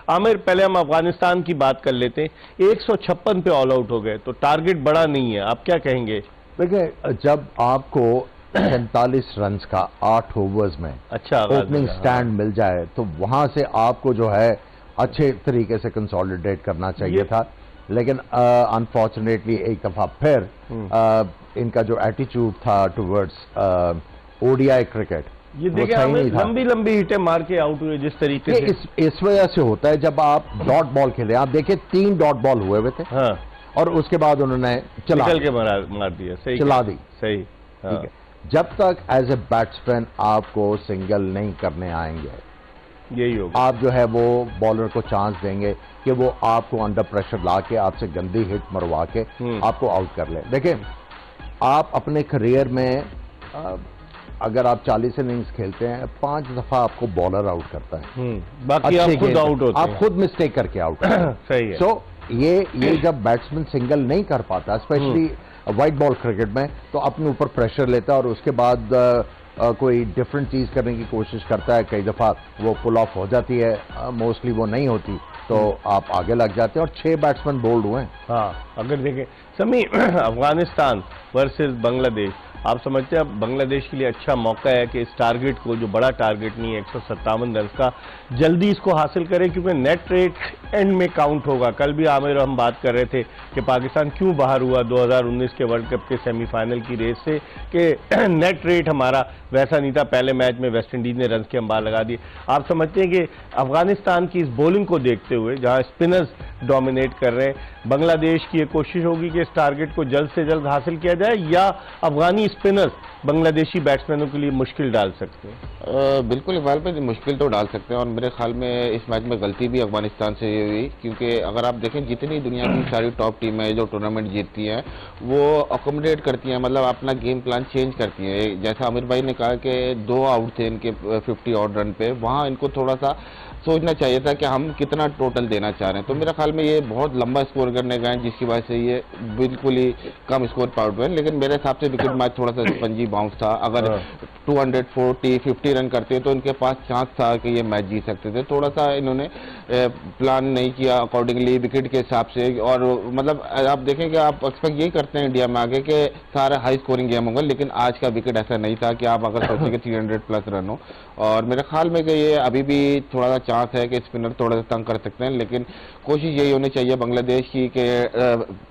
आमिर, पहले हम अफगानिस्तान की बात कर लेते हैं। 156 पे ऑल आउट हो गए, तो टारगेट बड़ा नहीं है, आप क्या कहेंगे? देखिए, जब आपको 47 रन का 8 ओवर्स में अच्छा ओपनिंग स्टैंड मिल जाए तो वहां से आपको जो है अच्छे तरीके से कंसोलिडेट करना चाहिए था, लेकिन अनफॉर्चुनेटली एक दफा फिर इनका जो एटीट्यूड था टुवर्ड्स ओडीआई क्रिकेट, ये देखिए हमें लंबी लंबी हिटें मार के आउट हुए जिस तरीके से। इस वजह से होता है जब आप डॉट बॉल खेले। आप देखिए 3 डॉट बॉल हुए थे। हाँ। और उसके बाद उन्होंने निकल के मार दिया। सही चला दी। सही। ठीक है, जब तक एज ए बैट्समैन आपको सिंगल नहीं करने आएंगे, यही होगा। आप जो है वो बॉलर को चांस देंगे कि वो आपको अंडर प्रेशर ला के आपसे गंदी हिट मरवा के आपको आउट कर ले। देखिए, आप अपने करियर में अगर आप 40 इनिंग्स खेलते हैं, 5 दफा आपको बॉलर आउट करता है, बाकी आप खुद आउट होते हैं। आप खुद मिस्टेक करके आउट करते हैं। सही है। सो ये जब बैट्समैन सिंगल नहीं कर पाता, स्पेशली व्हाइट बॉल क्रिकेट में, तो अपने ऊपर प्रेशर लेता है और उसके बाद कोई डिफरेंट चीज करने की कोशिश करता है। कई दफा वो पुल ऑफ हो जाती है, मोस्टली वो नहीं होती, तो आप आगे लग जाते हैं और 6 बैट्समैन बोल्ड हुए हैं। हाँ, अगर देखें समी, अफगानिस्तान वर्सेस बांग्लादेश, आप समझते हैं अब बांग्लादेश के लिए अच्छा मौका है कि इस टारगेट को, जो बड़ा टारगेट नहीं है 157 रन का, जल्दी इसको हासिल करें, क्योंकि नेट रेट एंड में काउंट होगा। कल भी आमिर हम बात कर रहे थे कि पाकिस्तान क्यों बाहर हुआ 2019 के वर्ल्ड कप के सेमीफाइनल की रेस से, कि नेट रेट हमारा वैसा नहीं था। पहले मैच में वेस्ट इंडीज ने रन के अंबार लगा दिए। आप समझते हैं कि अफगानिस्तान की इस बॉलिंग को देखते हुए, जहां स्पिनर्स डोमिनेट कर रहे हैं, बांग्लादेश की ये कोशिश होगी कि इस टारगेट को जल्द से जल्द हासिल किया जाए, या अफगानी स्पिनर्स बांग्लादेशी बैट्समैनों के लिए मुश्किल डाल सकते हैं? बिल्कुल इकबाल पे मुश्किल तो डाल सकते हैं, और मेरे ख्याल में इस मैच में गलती भी अफगानिस्तान से हुई, क्योंकि अगर आप देखें जितनी दुनिया की सारी टॉप टीमें जो टूर्नामेंट जीतती हैं वो अकोमोडेट करती हैं, मतलब अपना गेम प्लान चेंज करती हैं। जैसा आमिर भाई ने कहा कि 2 आउट थे इनके 50 ऑड रन पे, वहाँ इनको थोड़ा सा सोचना चाहिए था कि हम कितना टोटल देना चाह रहे हैं। तो मेरे ख्याल में ये बहुत लंबा स्कोर करने गए, जिसकी वजह से ये बिल्कुल ही कम स्कोर पर आउट हुए। लेकिन मेरे हिसाब से विकेट मैच थोड़ा सा स्पंजी बाउंस था। अगर 240-50 रन करते तो इनके पास चांस था कि ये मैच जीत सकते थे। थोड़ा सा इन्होंने प्लान नहीं किया अकॉर्डिंगली विकेट के हिसाब से, और मतलब आप देखें कि आप एक्सपेक्ट यही करते हैं इंडिया में आगे के सारे हाई स्कोरिंग गेम होंगे, लेकिन आज का विकेट ऐसा नहीं था कि आप अगर सोचें कि 300+ रन हो। और मेरे ख्याल में कि ये अभी भी थोड़ा सा चांस है कि स्पिनर थोड़ा सा तंग कर सकते हैं, लेकिन कोशिश यही होनी चाहिए बांग्लादेश की कि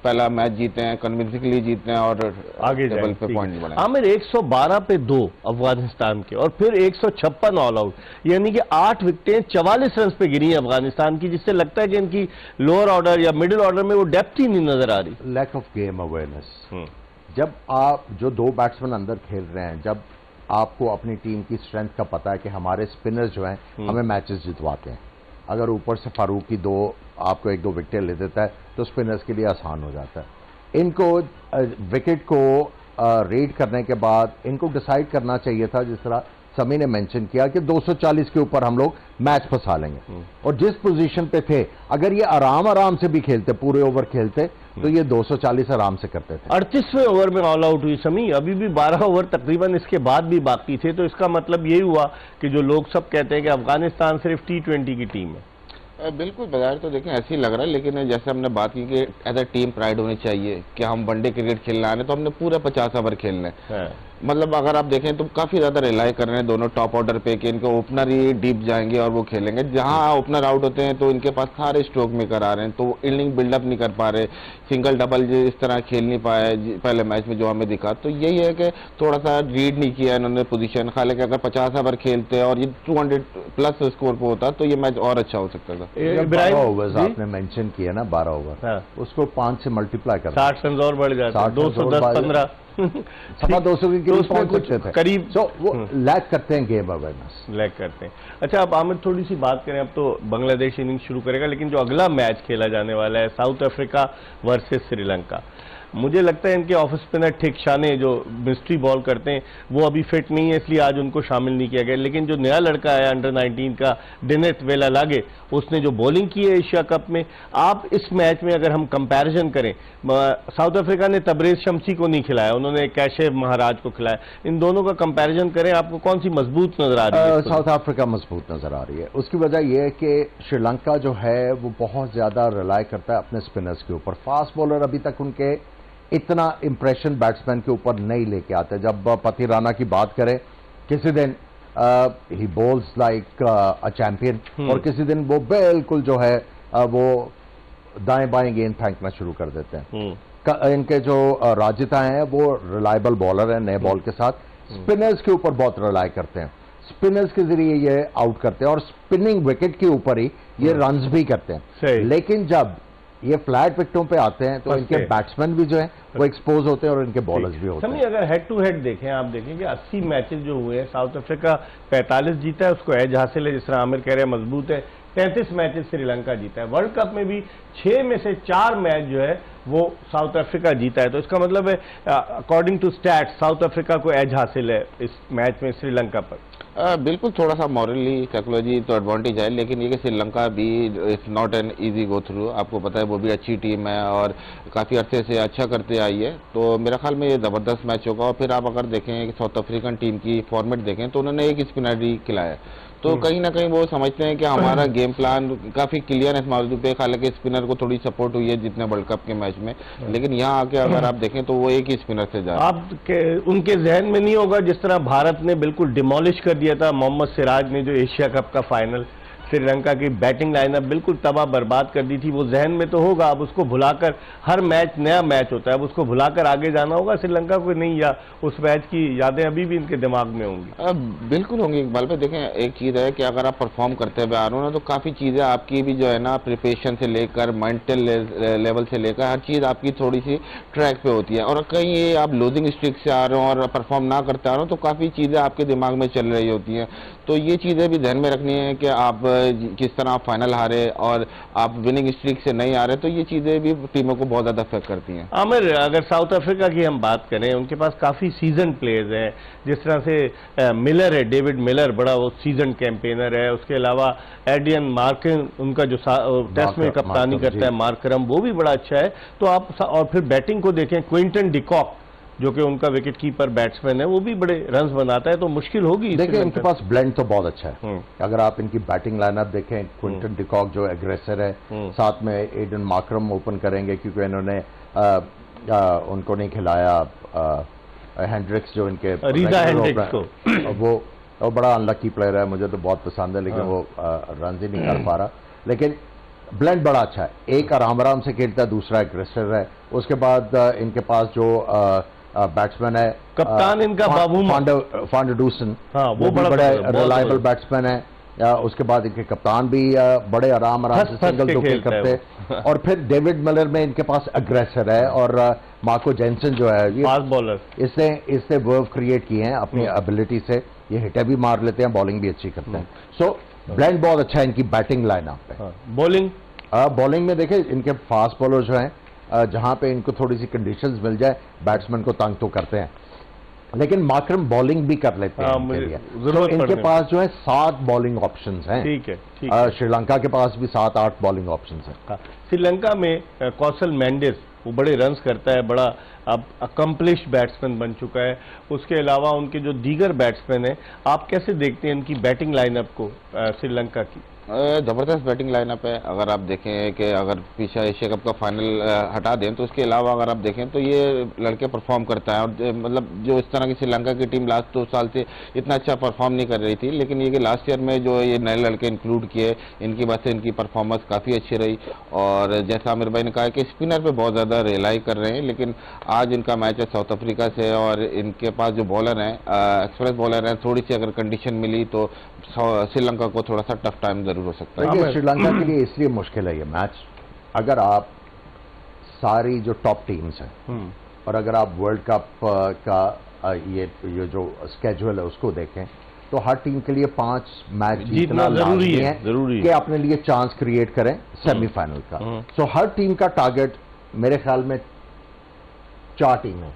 पहला मैच जीते हैं, कन्विंसिंगली जीते हैं और आगे टेबल पे पॉइंट बढ़ाएं। आमिर, 112 पे 2 अफगानिस्तान के, और फिर 156 ऑल आउट, यानी कि 8 विकेटें 44 रन पे गिरी है अफगानिस्तान की, जिससे लगता है कि इनकी लोअर ऑर्डर या मिडिल ऑर्डर में वो डेप्थ ही नहीं नजर आ रही। Lack of game awareness. जब आप जो 2 बैट्समैन अंदर खेल रहे हैं, जब आपको अपनी टीम की स्ट्रेंथ का पता है कि हमारे स्पिनर्स जो हैं हमें मैचेस जितवाते हैं, अगर ऊपर से फारूकी आपको 1-2 विकेट ले देता है तो स्पिनर्स के लिए आसान हो जाता है। इनको विकेट को रेड करने के बाद इनको डिसाइड करना चाहिए था, जिस तरह समी ने मेंशन किया, कि 240 के ऊपर हम लोग मैच फंसा लेंगे। और जिस पोजीशन पे थे, अगर ये आराम से भी खेलते, पूरे ओवर खेलते, तो ये 240 आराम से करते थे। 38वें ओवर में ऑल आउट हुई समी, अभी भी 12 ओवर तकरीबन इसके बाद भी बाकी थे। तो इसका मतलब यही हुआ कि जो लोग सब कहते हैं कि अफगानिस्तान सिर्फ T20 की टीम है। बिल्कुल बाजार तो देखें ऐसे ही लग रहा है, लेकिन जैसे हमने बात की कि एज अ टीम प्राइड होनी चाहिए कि हम वनडे क्रिकेट खेलना है तो हमने पूरा 50 ओवर खेलना है। मतलब अगर आप देखें तो काफी ज्यादा रिलाई कर रहे हैं दोनों टॉप ऑर्डर पे कि इनके ओपनर ही डीप जाएंगे और वो खेलेंगे। जहां ओपनर आउट होते हैं तो इनके पास सारे स्ट्रोक मेकर आ रहे हैं, तो इनिंग बिल्डअप नहीं कर पा रहे, सिंगल डबल इस तरह खेल नहीं पाए पहले मैच में जो हमें दिखा। तो यही है कि थोड़ा सा रीड नहीं किया इन्होंने पोजीशन। हालांकि अगर 50 ओवर खेलते और ये 200+ स्कोर पे होता तो ये मैच और अच्छा हो सकता था। 12 ओवर्स आपने मेंशन किया ना, 12 ओवर, उसको 5 से मल्टीप्लाई कर 60 रन और बढ़ जाता, 210-15 200 के करीब। तो वो लैक करते हैं, गेम अवेयरनेस लैक करते हैं। अच्छा, अब आमिर थोड़ी सी बात करें, अब तो बांग्लादेश इनिंग शुरू करेगा, लेकिन जो अगला मैच खेला जाने वाला है साउथ अफ्रीका वर्सेस श्रीलंका, मुझे लगता है इनके ऑफ स्पिनर ठीक शाने जो मिस्ट्री बॉल करते हैं वो अभी फिट नहीं है, इसलिए आज उनको शामिल नहीं किया गया। लेकिन जो नया लड़का है अंडर 19 का डिनेथ वेलालागे, उसने जो बॉलिंग की है एशिया कप में, आप इस मैच में अगर हम कंपैरिजन करें, साउथ अफ्रीका ने तबरेज शमसी को नहीं खिलाया, उन्होंने कैशे महाराज को खिलाया, इन दोनों का कंपैरिजन करें, आपको कौन सी मजबूत नजर आ रही है? साउथ अफ्रीका मजबूत नजर आ रही है। उसकी वजह यह है कि श्रीलंका जो है वो बहुत ज्यादा रिलाई करता है अपने स्पिनर्स के ऊपर। फास्ट बॉलर अभी तक उनके इतना इंप्रेशन बैट्समैन के ऊपर नहीं लेके आते। जब पति राणा की बात करें, किसी दिन ही बॉल्स लाइक अ चैंपियन, और किसी दिन वो बिल्कुल जो है वो दाएं बाएं गेंद फेंकना शुरू कर देते हैं। इनके जो राजिता हैं वो रिलायबल बॉलर हैं, नए बॉल के साथ स्पिनर्स के ऊपर बहुत रिलाई करते हैं, स्पिनर्स के जरिए ये आउट करते हैं और स्पिनिंग विकेट के ऊपर ही ये रन्स भी करते हैं। लेकिन जब ये फ्लैट विकेटों पे आते हैं तो इनके बैट्समैन भी जो है वो एक्सपोज होते हैं और इनके बॉलर्स भी होते हैं। अगर हेड टू हेड देखें, आप देखें कि 80 मैचेस जो हुए हैं, साउथ अफ्रीका 45 जीता है, उसको एज हासिल है, जिस तरह आमिर कह रहे हैं मजबूत है। 33 मैचेस श्रीलंका जीता है। वर्ल्ड कप में भी 6 में से 4 मैच जो है वो साउथ अफ्रीका जीता है। तो इसका मतलब है according to stats South Africa को एज हासिल है इस मैच में श्रीलंका पर। बिल्कुल, थोड़ा सा मॉरली साइकोलॉजी तो एडवांटेज है, लेकिन ये कि श्रीलंका भी it's not an easy go through. आपको पता है वो भी अच्छी टीम है और काफ़ी अरसे से अच्छा करते आई है, तो मेरा ख्याल में ये ज़बरदस्त मैच होगा। और फिर आप अगर देखें कि साउथ अफ्रीकन टीम की फॉर्मेट देखें तो उन्होंने एक स्पिनर ही खिलाया है, तो कहीं ना कहीं वो समझते हैं कि हमारा गेम प्लान काफ़ी क्लियर है इस मौजूद पे। हालांकि स्पिनर को थोड़ी सपोर्ट हुई है जितने वर्ल्ड कप के मैच में, लेकिन यहाँ आके अगर आप देखें तो वो एक ही स्पिनर से जा आप उनके जहन में नहीं होगा जिस तरह भारत ने बिल्कुल डिमोलिश कर दिया था मोहम्मद सिराज ने जो एशिया कप का फाइनल, श्रीलंका की बैटिंग लाइनअप बिल्कुल तबाह बर्बाद कर दी थी। वो जहन में तो होगा, अब उसको भुलाकर, हर मैच नया मैच होता है, अब उसको भुलाकर आगे जाना होगा श्रीलंका को, नहीं, या उस मैच की यादें अभी भी इनके दिमाग में होंगी? बिल्कुल होंगी इकबाल पे। देखें, एक चीज़ है कि अगर आप परफॉर्म करते हुए आ रहे हो ना, तो काफ़ी चीज़ें आपकी भी जो है ना, प्रिपरेशन से लेकर मेंटल लेवल से लेकर हर चीज़ आपकी थोड़ी सी ट्रैक पे होती है। और कहीं ये आप लूजिंग स्ट्रिक से आ रहे हो और परफॉर्म ना करते आ रहे हो तो काफ़ी चीज़ें आपके दिमाग में चल रही होती हैं। तो ये चीज़ें भी ध्यान में रखनी है कि आप किस तरह आप फाइनल हारे और आप विनिंग स्ट्रीक से नहीं आ रहे, तो ये चीज़ें भी टीमों को बहुत ज़्यादा अफेक्ट करती हैं। आमिर, अगर साउथ अफ्रीका की हम बात करें, उनके पास काफ़ी सीजन प्लेयर्स हैं, जिस तरह से मिलर है, डेविड मिलर, बड़ा वो सीजन कैंपेनर है। उसके अलावा एडियन मार्करम, उनका जो टेस्ट में कप्तानी करता है मार्करम, वो भी बड़ा अच्छा है। तो आप और फिर बैटिंग को देखें, क्विंटन डिकॉक जो कि उनका विकेट कीपर बैट्समैन है, वो भी बड़े रन्स बनाता है, तो मुश्किल होगी। देखिए, इनके पास ब्लेंड तो बहुत अच्छा है। अगर आप इनकी बैटिंग लाइनअप देखें, क्विंटन डिकॉक जो एग्रेसर है, साथ में एडन मार्करम ओपन करेंगे क्योंकि इन्होंने उनको नहीं खिलाया हेंड्रिक्स, जो इनके रीजा हेंड्रिक्स को, वो बड़ा अनलकी प्लेयर है, मुझे तो बहुत पसंद है, लेकिन वो रन ही नहीं कर पा रहा। लेकिन ब्लेंड बड़ा अच्छा है, एक आराम से खेलता है, दूसरा एग्रेसर है। उसके बाद इनके पास जो बैट्समैन है, कप्तान इनका बाबू फांड डूसन, हाँ, वो बड़े रिलायबल बैट्समैन है। उसके बाद इनके कप्तान भी बड़े आराम से सिंगल दो करते हैं। और फिर डेविड मिलर में इनके पास एग्रेसर है, और मार्को जेनसन जो है फास्ट बॉलर, इससे वर्व क्रिएट किए हैं अपनी एबिलिटी से। ये हिटर भी मार लेते हैं, बॉलिंग भी अच्छी करते हैं। सो ब्लेंड बहुत अच्छा है इनकी बैटिंग लाइनअप पे। बॉलिंग में देखें, इनके फास्ट बॉलर जो हैं, जहां पे इनको थोड़ी सी कंडीशंस मिल जाए, बैट्समैन को तंग तो करते हैं, लेकिन मार्करम बॉलिंग भी कर लेते हैं इनके लिए। तो इनके पास जो है 7 बॉलिंग ऑप्शंस हैं। ठीक है। श्रीलंका के पास भी 7-8 बॉलिंग ऑप्शंस हैं। श्रीलंका में कौशल मेंडिस, वो बड़े रन्स करता है, बड़ा अब अकम्पलिश्ड बैट्समैन बन चुका है। उसके अलावा उनके जो दीगर बैट्समैन हैं, आप कैसे देखते हैं इनकी बैटिंग लाइनअप को श्रीलंका की? ज़बरदस्त बैटिंग लाइनअप है। अगर आप देखें कि अगर पीछे एशिया कप का फाइनल हटा दें तो उसके अलावा अगर आप देखें तो ये लड़के परफॉर्म करता है। और मतलब जो इस तरह की श्रीलंका की टीम लास्ट 2 साल से इतना अच्छा परफॉर्म नहीं कर रही थी, लेकिन ये कि लास्ट ईयर में जो ये नए लड़के इंक्लूड किए, इनकी वजह से इनकी परफॉर्मेंस काफ़ी अच्छी रही। और जैसा आमिर भाई ने कहा कि स्पिनर पर बहुत ज़्यादा रिलाई कर रहे हैं, लेकिन आज इनका मैच है साउथ अफ्रीका से और इनके पास जो बॉलर हैं, एक्सप्रेस बॉलर हैं, थोड़ी सी अगर कंडीशन मिली तो श्रीलंका को थोड़ा सा टफ टाइम जरूर हो सकता है। श्रीलंका के लिए इसलिए मुश्किल है ये मैच, अगर आप सारी जो टॉप टीम्स हैं और अगर आप वर्ल्ड कप का ये जो स्केड्यूल है उसको देखें, तो हर टीम के लिए 5 मैच जीतना जरूरी है कि अपने लिए चांस क्रिएट करें सेमीफाइनल का। सो हर टीम का टारगेट मेरे ख्याल में 4 टीमें,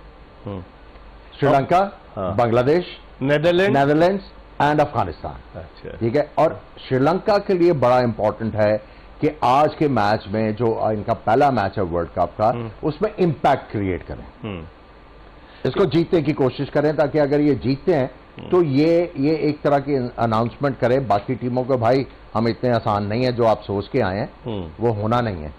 श्रीलंका, हाँ। Bangladesh, Netherlands and Afghanistan. अच्छा। ठीक है, और श्रीलंका के लिए बड़ा इंपॉर्टेंट है कि आज के मैच में जो इनका पहला मैच है वर्ल्ड कप का, उसमें इंपैक्ट क्रिएट करें, इसको जीतने की कोशिश करें, ताकि अगर ये जीतते हैं तो ये एक तरह की अनाउंसमेंट करें बाकी टीमों को, भाई हम इतने आसान नहीं है जो आप सोच के आए हैं, वो होना नहीं है।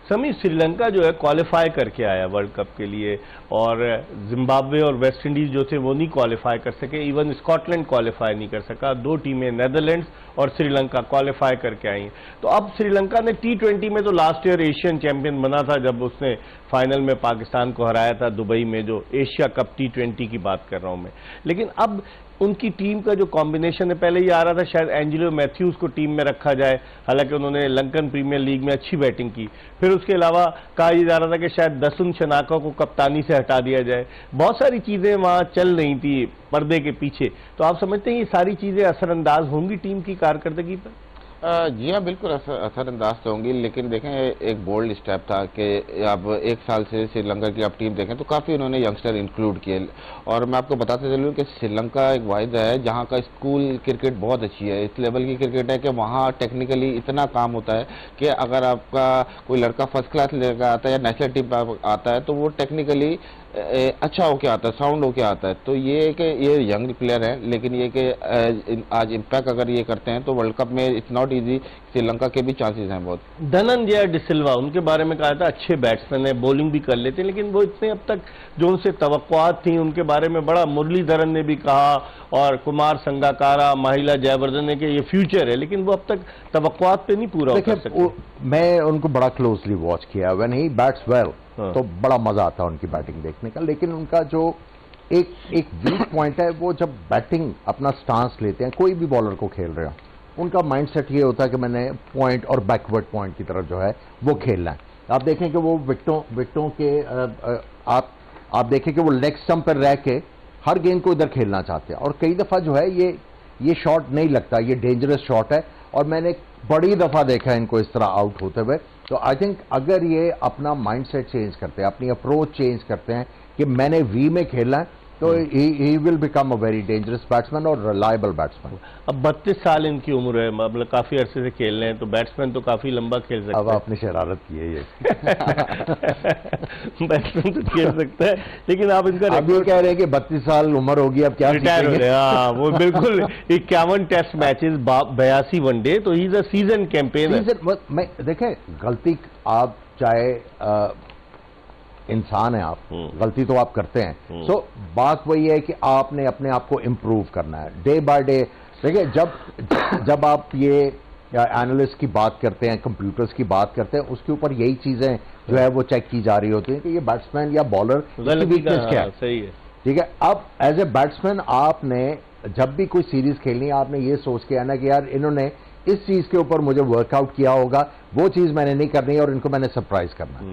समी, श्रीलंका जो है क्वालिफाई करके आया वर्ल्ड कप के लिए, और जिम्बाब्वे और वेस्ट इंडीज जो थे वो नहीं क्वालिफाई कर सके, इवन स्कॉटलैंड क्वालिफाई नहीं कर सका। 2 टीमें नेदरलैंड्स और श्रीलंका क्वालिफाई करके आई। तो अब श्रीलंका ने T20 में तो लास्ट ईयर एशियन चैंपियन बना था, जब उसने फाइनल में पाकिस्तान को हराया था दुबई में, जो एशिया कप T20 की बात कर रहा हूं मैं। लेकिन अब उनकी टीम का जो कॉम्बिनेशन है, पहले ये आ रहा था शायद एंजेलो मैथ्यूज को टीम में रखा जाए, हालांकि उन्होंने लंकन प्रीमियर लीग में अच्छी बैटिंग की। फिर उसके अलावा कहा जा रहा था कि शायद दसुन शनाका को कप्तानी से हटा दिया जाए। बहुत सारी चीजें वहां चल रही थी पर्दे के पीछे। तो आप समझते हैं ये सारी चीजें असरअंदाज होंगी टीम की कारकर्दगी पर? जी हाँ, बिल्कुल असरअंदाज तो होंगी, लेकिन देखें एक बोल्ड स्टेप था कि अब 1 साल से श्रीलंका की आप टीम देखें तो काफ़ी उन्होंने यंगस्टर इंक्लूड किए। और मैं आपको बताते चलूँ कि श्रीलंका एक वाहिद है जहाँ का स्कूल क्रिकेट बहुत अच्छी है, इस लेवल की क्रिकेट है कि वहाँ टेक्निकली इतना काम होता है कि अगर आपका कोई लड़का फर्स्ट क्लास लेकर आता है या नेशनल टीम पर आता है तो वो टेक्निकली अच्छा होके आता है, साउंड होके आता है। तो ये कि ये यंग प्लेयर है, लेकिन ये कि आज इम्पैक्ट अगर ये करते हैं तो वर्ल्ड कप में इट्स नॉट इजी, श्रीलंका के भी चांसेस हैं बहुत। धनंजय डिसिल्वा, उनके बारे में कहा था अच्छे बैट्समैन है, बॉलिंग भी कर लेते हैं, लेकिन वो इतने अब तक जो उनसे तवक्कुआत थी उनके बारे में बड़ा मुरलीधरन ने भी कहा, और कुमार संगाकारा, महिला जयवर्धन ने कि ये फ्यूचर है, लेकिन वो अब तक तवक्कुआत पे नहीं पूरा हो सकते। मैं उनको बड़ा क्लोजली वॉच किया, व्हेन ही बैट्स वेल तो बड़ा मजा आता है उनकी बैटिंग देखने का। लेकिन उनका जो एक वीक पॉइंट है, वो जब बैटिंग अपना स्टांस लेते हैं, कोई भी बॉलर को खेल रहे हो, उनका माइंडसेट ये होता है कि मैंने पॉइंट और बैकवर्ड पॉइंट की तरफ जो है वो खेलना है। आप देखें कि वो विकेटों के आप देखें कि वो लेग स्टंप पर रह के हर गेंद को इधर खेलना चाहते हैं, और कई दफा जो है ये शॉट नहीं लगता, ये डेंजरस शॉट है, और मैंने बड़ी दफा देखा है इनको इस तरह आउट होते हुए। तो आई थिंक अगर ये अपना माइंडसेट चेंज करते हैं, अपनी अप्रोच चेंज करते हैं कि मैंने वी में खेलना है, तो he will become a very dangerous batsman और रिलायबल बैट्समैन। अब 32 साल इनकी उम्र है, मतलब काफी अरसे से खेल रहे हैं, तो बैट्समैन तो काफी लंबा खेल सकता है। अब आपने शरारत की है ये बैट्समैन तो खेल सकता है, लेकिन आप इनका अब ये कह रहे हैं कि 32 साल उम्र होगी, अब क्या रिटायर हो रहे? हाँ, वो बिल्कुल 51 टेस्ट मैचेस, 82 वनडे, तो he is a season campaigner. मैं देखें, गलती आप चाहे इंसान है, आप गलती तो आप करते हैं। सो बात वही है कि आपने अपने आप को इम्प्रूव करना है डे बाय डे। देखिए, जब आप ये एनालिस्ट की बात करते हैं, कंप्यूटर्स की बात करते हैं, उसके ऊपर यही चीजें जो है वो चेक की जा रही होती है कि ये बैट्समैन या बॉलर की वीकनेस क्या है। सही है, ठीक है। अब एज ए बैट्समैन आपने जब भी कोई सीरीज खेलनी है, आपने ये सोच के आना कि यार इन्होंने इस चीज के ऊपर मुझे वर्कआउट किया होगा, वो चीज मैंने नहीं करनी है और इनको मैंने सरप्राइज करना है।